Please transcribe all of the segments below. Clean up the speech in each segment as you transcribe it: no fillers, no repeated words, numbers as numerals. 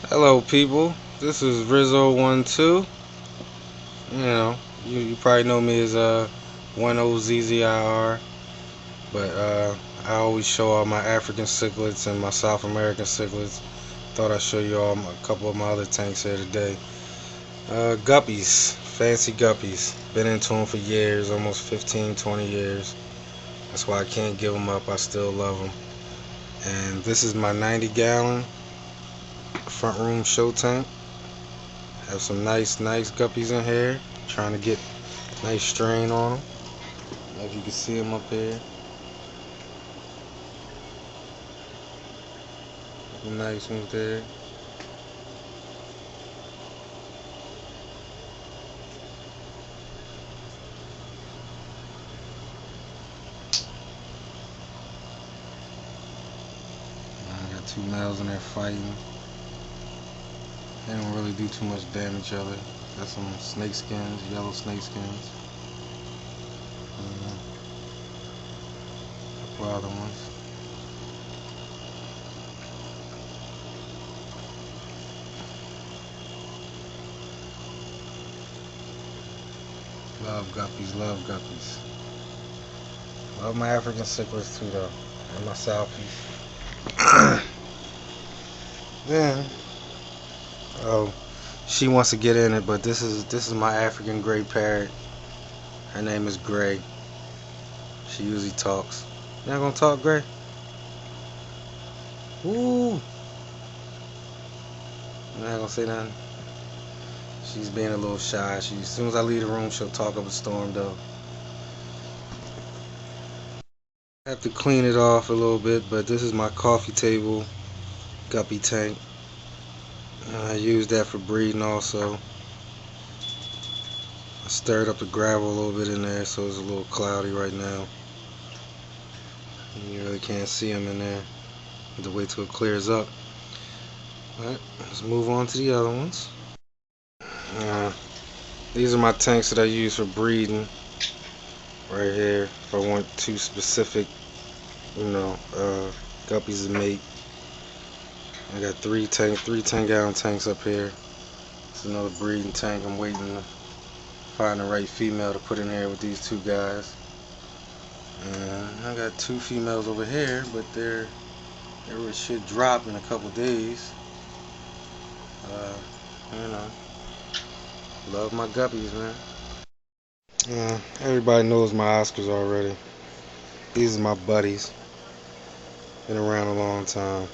Hello, people. This is Rizzo12. You know, you probably know me as 10ZZIR, but I always show all my African cichlids and my South American cichlids. Thought I'd show you all a couple of my other tanks here today. Guppies, fancy guppies. Been into them for years, almost 15, 20 years. That's why I can't give them up. I still love them. And this is my 90-gallon front room show tank. Have some nice guppies in here. Trying to get nice strain on them. If you can see them up here. Some nice ones there. I got two males in there fighting. They don't really do too much damage, other. Got some snake skins, yellow snake skins. A couple other ones. Love guppies, love guppies. Love my African cichlids too, though, and my Southeast. Then, oh, she wants to get in it, but this is my African gray parrot. Her name is Gray. She usually talks. You not gonna talk, Gray? Ooh. You not gonna say nothing? She's being a little shy. As soon as I leave the room, she'll talk up a storm, though. I have to clean it off a little bit, but this is my coffee table guppy tank. I use that for breeding also. I stirred up the gravel a little bit in there, so it's a little cloudy right now. You really can't see them in there. Have to wait till it clears up. Alright, let's move on to the other ones. These are my tanks that I use for breeding. Right here, if I want two specific, guppies to mate. I got three 10-gallon tanks up here. It's another breeding tank. I'm waiting to find the right female to put in here with these two guys. And I got two females over here, but they should drop in a couple days. Love my guppies, man. Everybody knows my Oscars already. These are my buddies. Been around a long time.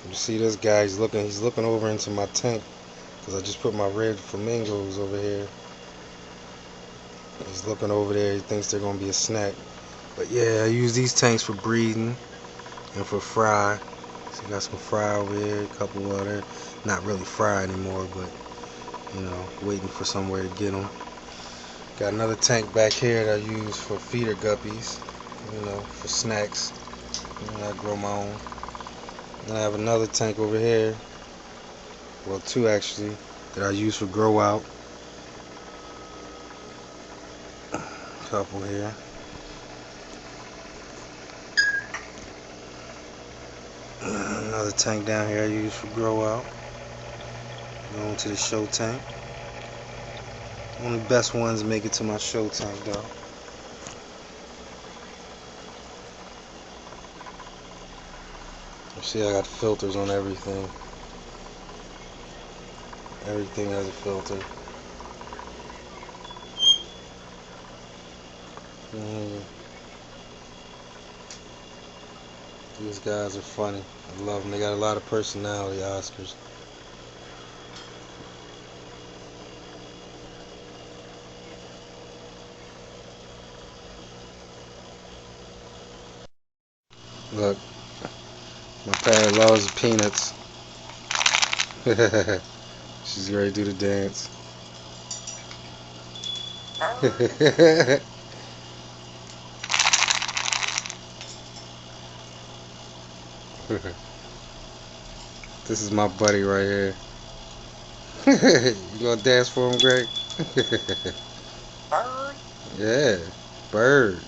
You see this guy, he's looking over into my tank because I just put my red flamingos over here. He's looking over there, he thinks they're going to be a snack. But yeah, I use these tanks for breeding and for fry. So got some fry over here, a couple other, not really fry anymore, but waiting for somewhere to get them. Got another tank back here that I use for feeder guppies, for snacks. I grow my own. And I have another tank over here, well, two actually, that I use for grow out. A couple here. Another tank down here I use for grow out. Going to the show tank. Only best ones make it to my show tank, though. You see, I got filters on everything. Everything has a filter. These guys are funny. I love them. They got a lot of personality, Oscars. Look, my parrot loves peanuts. She's ready to do the dance. This is my buddy right here. You gonna dance for him, Greg? Bird? Yeah, bird.